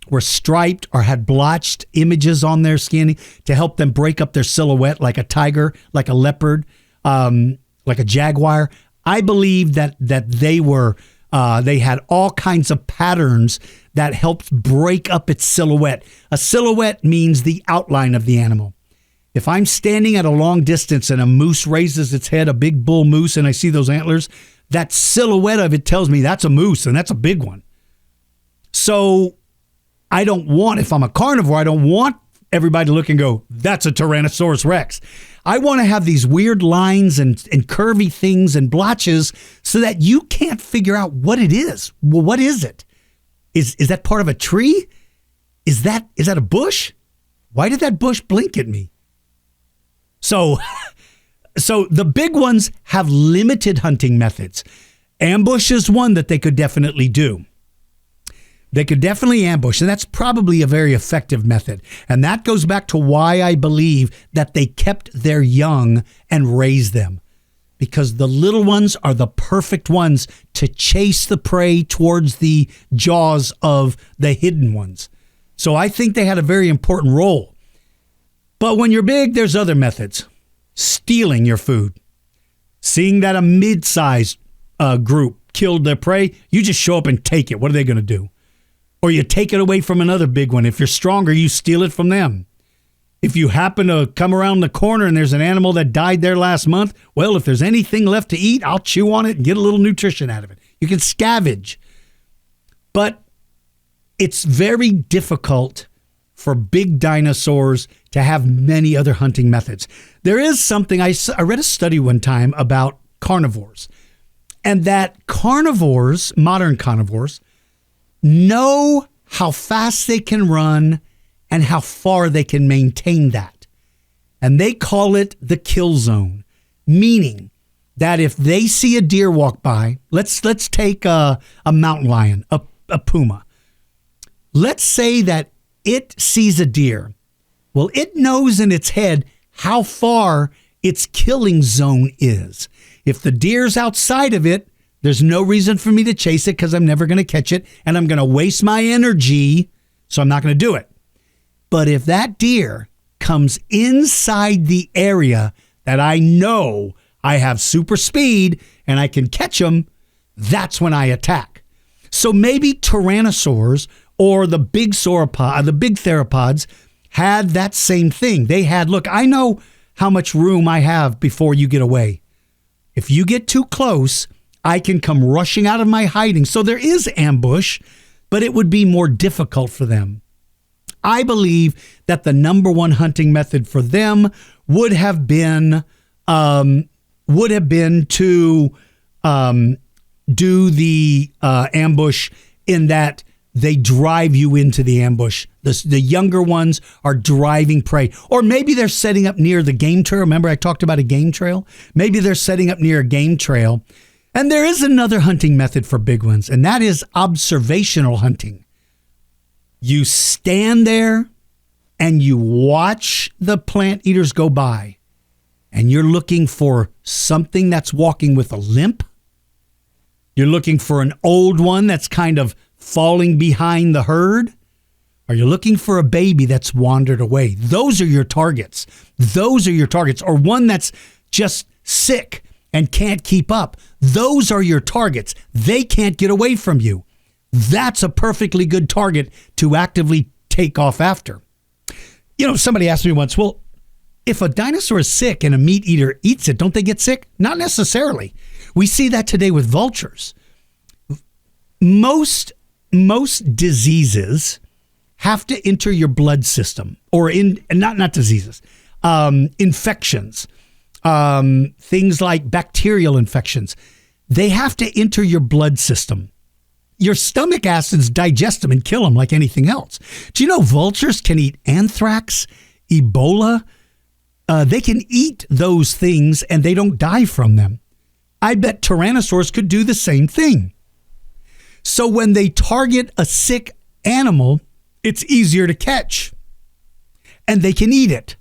were striped or had blotched images on their skin to help them break up their silhouette, like a tiger, like a leopard, like a jaguar. I believe that they had all kinds of patterns that helped break up its silhouette. A silhouette means the outline of the animal. If I'm standing at a long distance and a moose raises its head, a big bull moose, and I see those antlers, that silhouette of it tells me that's a moose and that's a big one. So I don't want, if I'm a carnivore, I don't want everybody to look and go, that's a Tyrannosaurus Rex. I want to have these weird lines and curvy things and blotches so that you can't figure out what it is. Well, what is it? Is that part of a tree? Is that a bush? Why did that bush blink at me? So the big ones have limited hunting methods. Ambush is one that they could definitely do. They could definitely ambush, and that's probably a very effective method. And that goes back to why I believe that they kept their young and raised them. Because the little ones are the perfect ones to chase the prey towards the jaws of the hidden ones. So I think they had a very important role. But when you're big, there's other methods. Stealing your food. Seeing that a mid-sized group killed their prey, you just show up and take it. What are they going to do? Or you take it away from another big one. If you're stronger, you steal it from them. If you happen to come around the corner and there's an animal that died there last month, well, if there's anything left to eat, I'll chew on it and get a little nutrition out of it. You can scavenge. But it's very difficult for big dinosaurs to have many other hunting methods. There is something, I read a study one time about carnivores, and that carnivores, modern carnivores, know how fast they can run and how far they can maintain that. And they call it the kill zone, meaning that if they see a deer walk by, let's take a mountain lion, a puma. Let's say that it sees a deer. Well, it knows in its head how far its killing zone is. If the deer's outside of it, there's no reason for me to chase it because I'm never going to catch it and I'm going to waste my energy, so I'm not going to do it. But if that deer comes inside the area that I know I have super speed and I can catch them, that's when I attack. So maybe tyrannosaurs or the big theropods had that same thing. They had, look, I know how much room I have before you get away. If you get too close, I can come rushing out of my hiding. So there is ambush, but it would be more difficult for them. I believe that the number one hunting method for them would have been to do the ambush in that they drive you into the ambush. The younger ones are driving prey. Or maybe they're setting up near the game trail. Remember I talked about a game trail? Maybe they're setting up near a game trail. And there is another hunting method for big ones, and that is observational hunting. You stand there and you watch the plant eaters go by, and you're looking for something that's walking with a limp. You're looking for an old one that's kind of falling behind the herd. Or you're looking for a baby that's wandered away. Those are your targets. Those are your targets. Or one that's just sick and can't keep up. Those are your targets. They can't get away from you. That's a perfectly good target to actively take off after. You know, somebody asked me once, well, if a dinosaur is sick and a meat eater eats it, don't they get sick? Not necessarily. We see that today with vultures. Most diseases have to enter your blood system, or not diseases, infections, things like bacterial infections. They have to enter your blood system. Your stomach acids digest them and kill them like anything else. Do you know vultures can eat anthrax, Ebola? They can eat those things and they don't die from them. I bet tyrannosaurs could do the same thing. So when they target a sick animal, it's easier to catch. And they can eat it.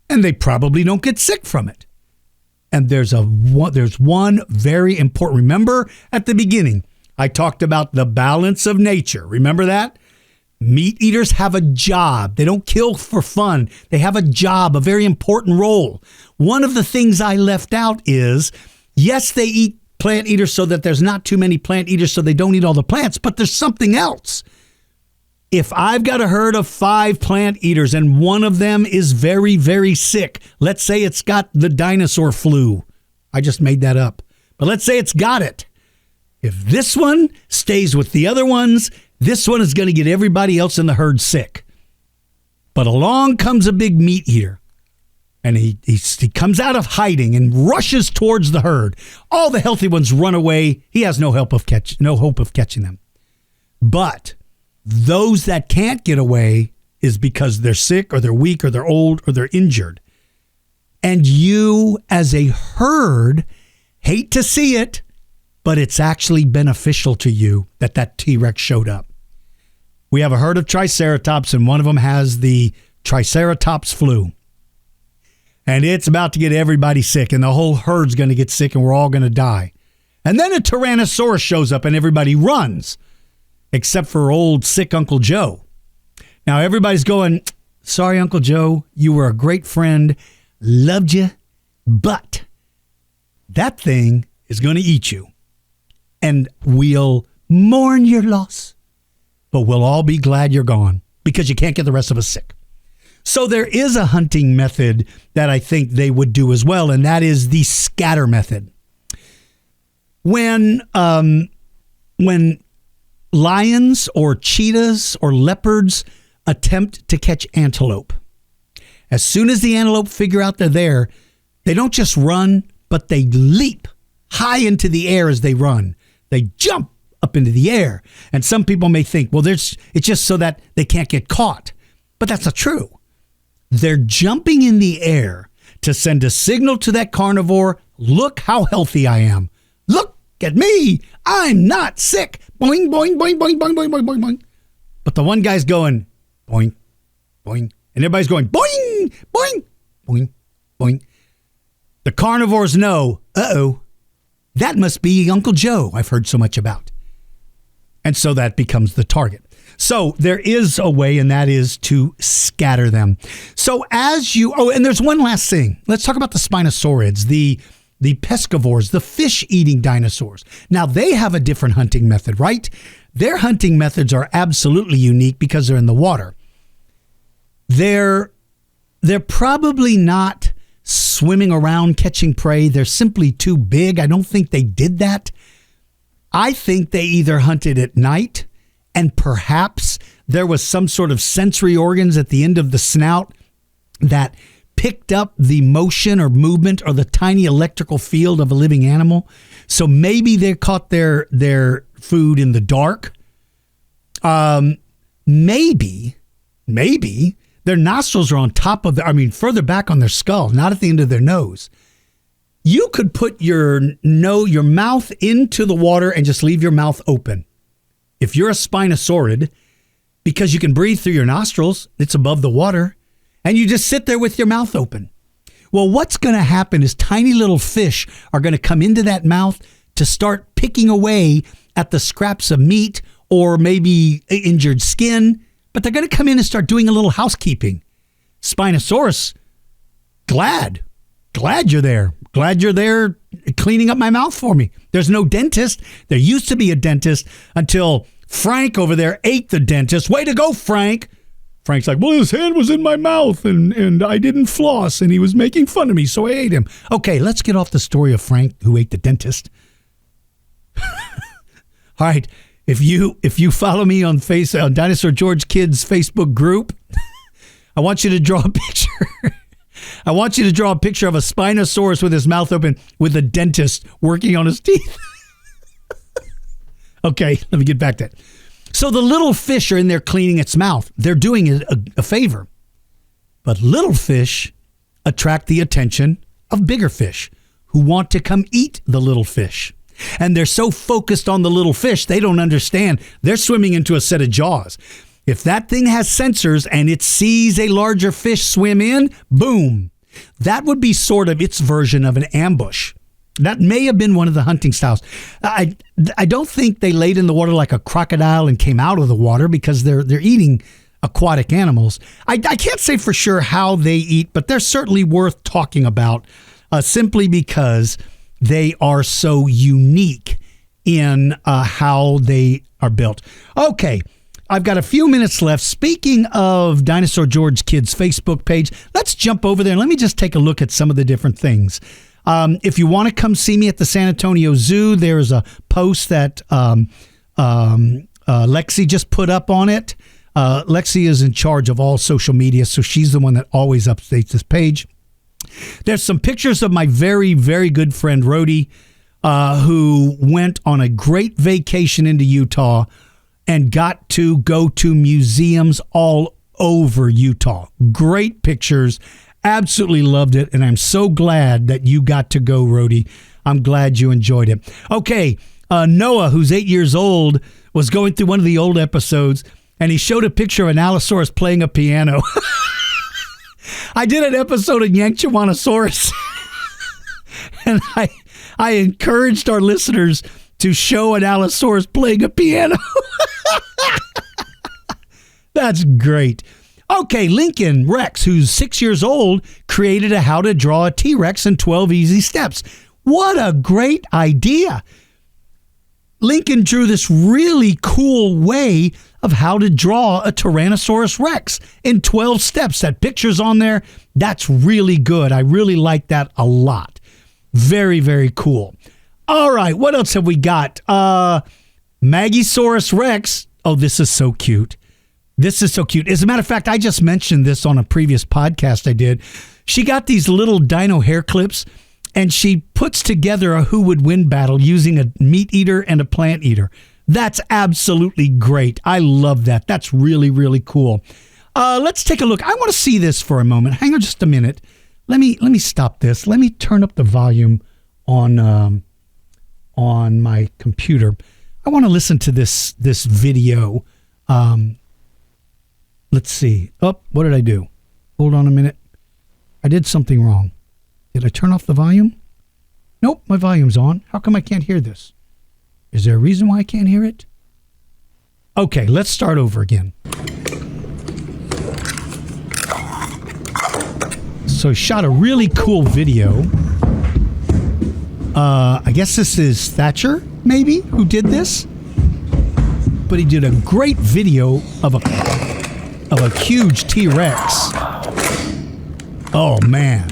And they probably don't get sick from it. And there's one very important. Remember at the beginning, I talked about the balance of nature. Remember that? Meat eaters have a job. They don't kill for fun. They have a job, a very important role. One of the things I left out is, yes, they eat plant eaters so that there's not too many plant eaters so they don't eat all the plants, but there's something else. If I've got a herd of 5 plant eaters and one of them is very, very sick, let's say it's got the dinosaur flu. I just made that up. But let's say it's got it. If this one stays with the other ones, this one is going to get everybody else in the herd sick. But along comes a big meat eater. And he comes out of hiding and rushes towards the herd. All the healthy ones run away. He has no hope of catching them. But those that can't get away is because they're sick or they're weak or they're old or they're injured. And you as a herd hate to see it, but it's actually beneficial to you that T-Rex showed up. We have a herd of Triceratops and one of them has the Triceratops flu. And it's about to get everybody sick and the whole herd's going to get sick and we're all going to die. And then a Tyrannosaurus shows up and everybody runs, except for old sick Uncle Joe. Now everybody's going, sorry, Uncle Joe, you were a great friend, loved you, but that thing is going to eat you. And we'll mourn your loss, but we'll all be glad you're gone because you can't get the rest of us sick. So there is a hunting method that I think they would do as well, and that is the scatter method. When lions or cheetahs or leopards attempt to catch antelope, as soon as the antelope figure out they're there, they don't just run, but they leap high into the air as they run. They jump up into the air. And some people may think, well, it's just so that they can't get caught. But that's not true. They're jumping in the air to send a signal to that carnivore, look how healthy I am. Look at me. I'm not sick. Boing, boing, boing, boing, boing, boing, boing, boing, boing. But the one guy's going, boing, boing. And everybody's going, boing, boing, boing, boing. The carnivores know, uh-oh, that must be Uncle Joe I've heard so much about. And so that becomes the target. So there is a way, and that is to scatter them. So and there's one last thing. Let's talk about the Spinosaurids, the pescivores, the fish-eating dinosaurs. Now, they have a different hunting method, right? Their hunting methods are absolutely unique because they're in the water. They're probably not swimming around catching prey. They're simply too big. I don't think they did that. I think they either hunted at night and perhaps there was some sort of sensory organs at the end of the snout that picked up the motion or movement or the tiny electrical field of a living animal. So maybe they caught their food in the dark. Maybe their nostrils are on top of further back on their skull, not at the end of their nose. You could put your mouth into the water and just leave your mouth open. If you're a Spinosaurid, because you can breathe through your nostrils, it's above the water, and you just sit there with your mouth open. Well, what's going to happen is tiny little fish are going to come into that mouth to start picking away at the scraps of meat or maybe injured skin, but they're going to come in and start doing a little housekeeping. Spinosaurus, glad you're there. Glad you're there cleaning up my mouth for me. There's no dentist. There used to be a dentist until Frank over there ate the dentist. Way to go, Frank. Frank's like, well, his hand was in my mouth and I didn't floss and he was making fun of me, so I ate him. Okay, let's get off the story of Frank who ate the dentist. All right, if you follow me on Dinosaur George Kids Facebook group, I want you to draw a picture. I want you to draw a picture of a Spinosaurus with his mouth open with a dentist working on his teeth. Okay, let me get back to that. So the little fish are in there cleaning its mouth. They're doing it a favor. But little fish attract the attention of bigger fish who want to come eat the little fish. And they're so focused on the little fish, they don't understand. They're swimming into a set of jaws. If that thing has sensors and it sees a larger fish swim in, boom. That would be sort of its version of an ambush. That may have been one of the hunting styles. I don't think they laid in the water like a crocodile and came out of the water because they're eating aquatic animals. I can't say for sure how they eat, but they're certainly worth talking about simply because they are so unique in how they are built. Okay, I've got a few minutes left. Speaking of Dinosaur George Kids Facebook page, let's jump over there and let me just take a look at some of the different things. If you want to come see me at the San Antonio Zoo, there's a post that Lexi just put up on it. Lexi is in charge of all social media, so she's the one that always updates this page. There's some pictures of my very, very good friend Rhodey, who went on a great vacation into Utah and got to go to museums all over Utah. Great pictures. Absolutely loved it, and I'm so glad that you got to go, Rhodey. I'm glad you enjoyed it. Okay, Noah, who's 8 years old, was going through one of the old episodes, and he showed a picture of an Allosaurus playing a piano. I did an episode of Yankchawanosaurus, and I encouraged our listeners to show an Allosaurus playing a piano. That's great. Okay, Lincoln Rex, who's 6 years old, created a how to draw a T-Rex in 12 easy steps. What a great idea. Lincoln drew this really cool way of how to draw a Tyrannosaurus Rex in 12 steps. That picture's on there. That's really good. I really like that a lot. Very, very cool. All right, what else have we got? Maggisaurus Rex. Oh, this is so cute. This is so cute. As a matter of fact, I just mentioned this on a previous podcast I did. She got these little dino hair clips, and she puts together a who would win battle using a meat eater and a plant eater. That's absolutely great. I love that. That's really, really cool. Let's take a look. I want to see this for a moment. Hang on just a minute. Let me stop this. Let me turn up the volume on my computer. I want to listen to this video. Let's see. Oh, what did I do? Hold on a minute. I did something wrong. Did I turn off the volume? Nope, my volume's on. How come I can't hear this? Is there a reason why I can't hear it? Okay, let's start over again. So I shot a really cool video. I guess this is Thatcher, maybe, who did this. But he did a great video of a huge T-Rex. Oh, man.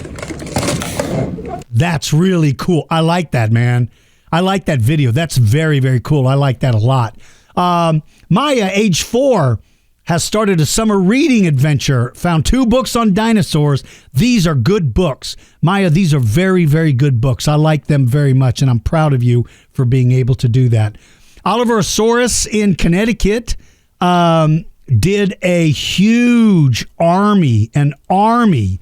That's really cool. I like that, man. I like that video. That's very, very cool. I like that a lot. Maya, age 4, has started a summer reading adventure. Found 2 books on dinosaurs. These are good books. Maya, these are very, very good books. I like them very much, and I'm proud of you for being able to do that. Oliverosaurus in Connecticut did a huge an army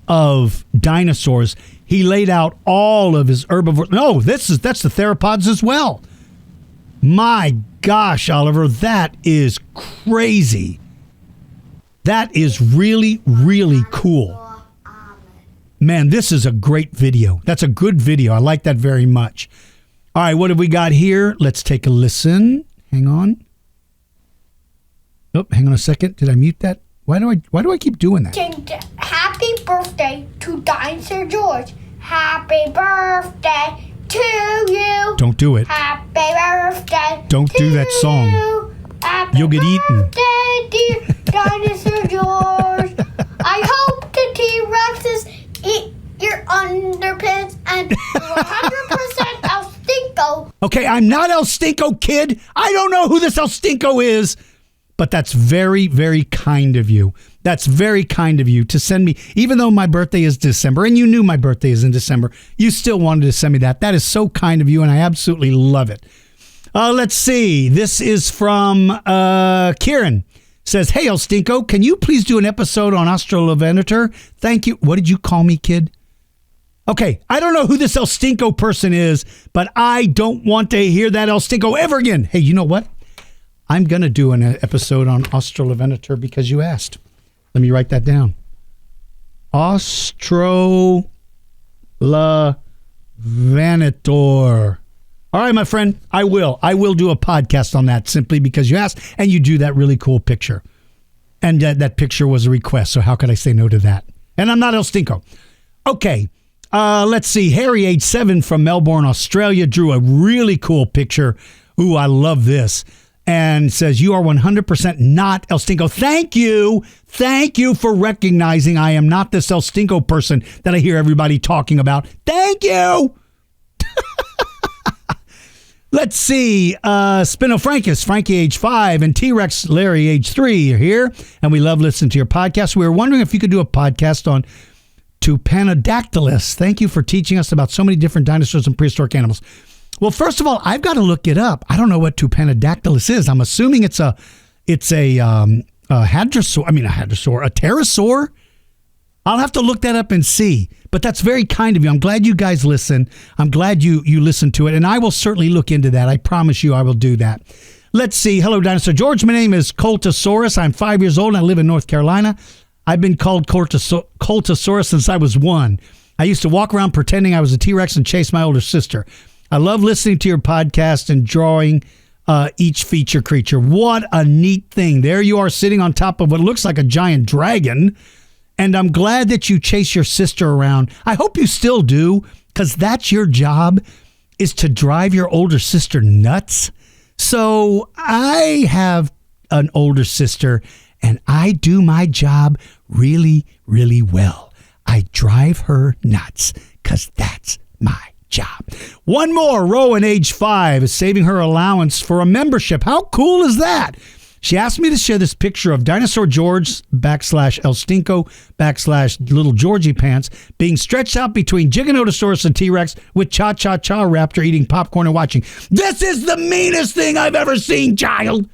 of dinosaurs. He laid out all of his herbivores. No, that's the theropods as well. My gosh, Oliver, that is crazy. That is really, really cool. Man, this is a great video. That's a good video. I like that very much. All right, what have we got here? Let's take a listen. Hang on. Oh, hang on a second. Did I mute that? Why do I keep doing that? Happy birthday to Dinosaur George. Happy birthday to you. Don't do it. Happy birthday. Don't do that song. You'll get eaten. Happy birthday, dear Dinosaur George. I hope the T-Rexes eat your underpants and 100% El Stinko. Okay, I'm not El Stinko, kid. I don't know who this El Stinko is. But that's very, very kind of you. That's very kind of you to send me, even though my birthday is December, and you knew my birthday is in December, you still wanted to send me that. That is so kind of you, and I absolutely love it. Let's see. This is from Kieran. Says, hey, El Stinko, can you please do an episode on Australopithecus? Thank you. What did you call me, kid? Okay, I don't know who this El Stinko person is, but I don't want to hear that El Stinko ever again. Hey, you know what? I'm going to do an episode on Australopithecus because you asked. Let me write that down. Australopithecus. All right, my friend, I will. I will do a podcast on that simply because you asked, and you do that really cool picture. And that picture was a request, so how could I say no to that? And I'm not El Stinko. Okay, let's see. Harry, age 7 from Melbourne, Australia, drew a really cool picture. Ooh, I love this. And says, you are 100% not El Stinko. Thank you. Thank you for recognizing I am not this El Stinko person that I hear everybody talking about. Thank you. Let's see. Spinofrancus, Frankie, age 5, and T-Rex, Larry, age 3 are here. And we love listening to your podcast. We were wondering if you could do a podcast on Tupanodactylus. Thank you for teaching us about so many different dinosaurs and prehistoric animals. Well, first of all, I've got to look it up. I don't know what Tupanodactylus is. I'm assuming it's a hadrosaur. A pterosaur. I'll have to look that up and see. But that's very kind of you. I'm glad you guys listen. I'm glad you listen to it, and I will certainly look into that. I promise you, I will do that. Let's see. Hello, Dinosaur George. My name is Coltosaurus. I'm 5 years old, and I live in North Carolina. I've been called Coltosaurus since I was 1. I used to walk around pretending I was a T-Rex and chase my older sister. I love listening to your podcast and drawing each feature creature. What a neat thing. There you are sitting on top of what looks like a giant dragon. And I'm glad that you chase your sister around. I hope you still do, because that's your job, is to drive your older sister nuts. So I have an older sister, and I do my job really, really well. I drive her nuts, because that's my job. One more. Rowan, age 5, is saving her allowance for a membership. How cool is that? She asked me to share this picture of Dinosaur George / El Stinko / Little Georgie Pants being stretched out between Giganotosaurus and T-Rex with Cha-Cha-Cha Raptor eating popcorn and watching. This is the meanest thing I've ever seen, child.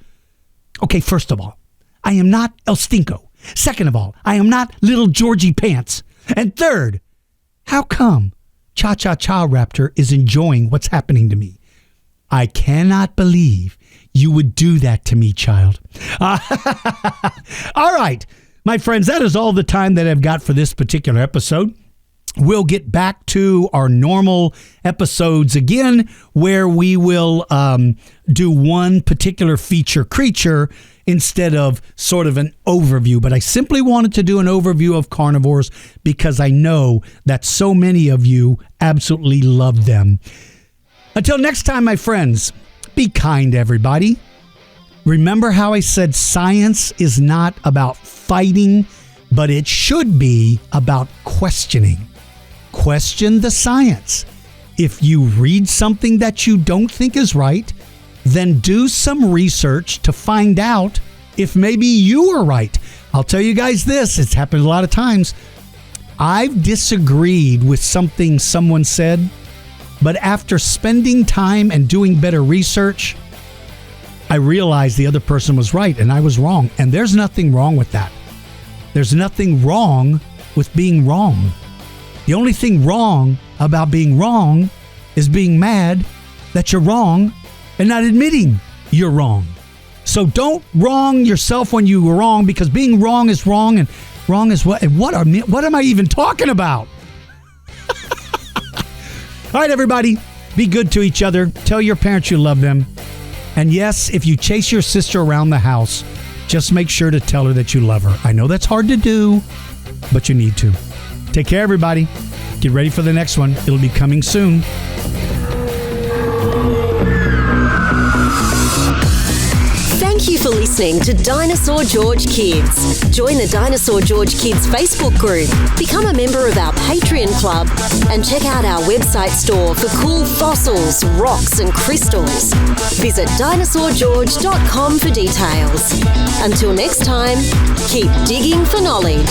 Okay, first of all, I am not El Stinko. Second of all, I am not Little Georgie Pants. And third, how come Cha-Cha-Cha Raptor is enjoying what's happening to me? I cannot believe you would do that to me, child. All right, my friends, that is all the time that I've got for this particular episode. We'll get back to our normal episodes again, where we will do one particular feature creature instead of sort of an overview. But I simply wanted to do an overview of carnivores because I know that so many of you absolutely love them. Until next time, my friends, be kind, everybody. Remember how I said science is not about fighting, but it should be about questioning. question the science. If you read something that you don't think is right, then do some research to find out if maybe you are right. I'll tell you guys this, it's happened a lot of times. I've disagreed with something someone said, but after spending time and doing better research, I realized the other person was right and I was wrong. And there's nothing wrong with that. There's nothing wrong with being wrong. The only thing wrong about being wrong is being mad that you're wrong and not admitting you're wrong. So don't wrong yourself when you were wrong, because being wrong is wrong, and wrong is what? And what am I even talking about? All right, everybody, be good to each other. Tell your parents you love them. And yes, if you chase your sister around the house, just make sure to tell her that you love her. I know that's hard to do, but you need to. Take care, everybody. Get ready for the next one. It'll be coming soon. Thank you for listening to Dinosaur George Kids. Join the Dinosaur George Kids Facebook group, become a member of our Patreon club, and check out our website store for cool fossils, rocks, and crystals. Visit dinosaurgeorge.com for details. Until next time, keep digging for knowledge.